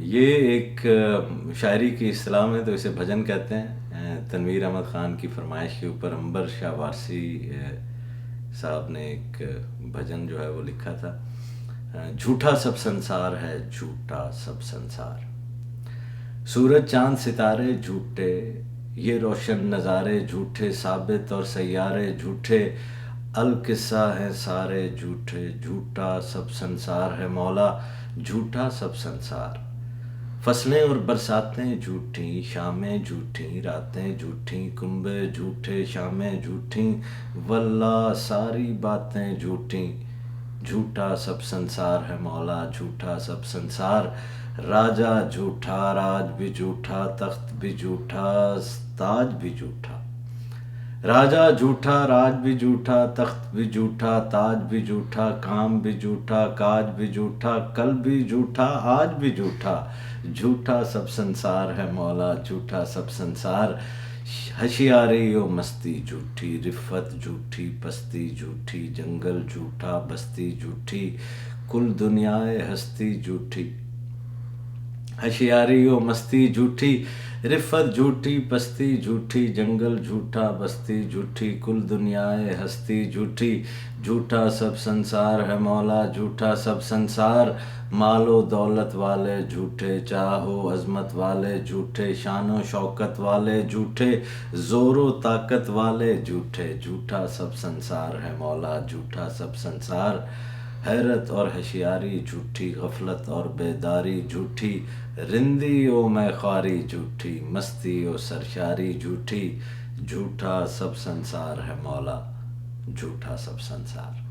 یہ ایک شاعری کی اصطلاح میں تو اسے بھجن کہتے ہیں۔ تنویر احمد خان کی فرمائش کے اوپر عنبر شاہ وارسی صاحب نے ایک بھجن جو ہے وہ لکھا تھا۔ جھوٹا سب سنسار ہے، جھوٹا سب سنسار، سورج چاند ستارے جھوٹے، یہ روشن نظارے جھوٹے، ثابت اور سیارے جھوٹے، القصہ ہیں سارے جھوٹے، جھوٹا سب سنسار ہے مولا، جھوٹا سب سنسار، فصلیں اور برساتیں جھوٹیں، شامیں جھوٹیں، راتیں جھوٹیں، کنبے جھوٹے، شامیں جھوٹیں، واللہ ساری باتیں جھوٹیں، جھوٹا سب سنسار ہے مولا، جھوٹا سب سنسار، راجا جھوٹا، راج بھی جھوٹا، تخت بھی جھوٹا، تاج بھی جھوٹا، راجا جھوٹا، راج بھی جھوٹا، تخت بھی جھوٹا، تاج بھی جھوٹا، کام بھی جھوٹا، کاج بھی جھوٹا، کل بھی جھوٹا، آج بھی جھوٹا، جھوٹا سب سنسار ہے مولا، جھوٹا سب سنسار، ہوشیاری و مستی جھوٹی، رفت جھوٹی، پستی جھوٹی، جنگل جھوٹا، بستی جھوٹی، کل دنیائے ہستی جھوٹی، ہوشیاری و مستی جھوٹی، رفت جھوٹی، پستی جھوٹی، جنگل جھوٹا، بستی جھوٹی، کل دنیائے ہستی جھوٹی، جھوٹا سب سنسار ہے مولا، جھوٹا سب سنسار، مال و دولت والے جھوٹے، چاہ و عظمت والے جھوٹے، شان و شوکت والے جھوٹے، زور و طاقت والے جھوٹے، جھوٹا سب سنسار ہے مولا، جھوٹا سب سنسار، حیرت اور ہوشیاری جھوٹی، غفلت اور بیداری جھوٹی، رندی و میخواری جھوٹی، مستی و سرشاری جھوٹی، جھوٹا سب سنسار ہے مولا، جھوٹا سب سنسار۔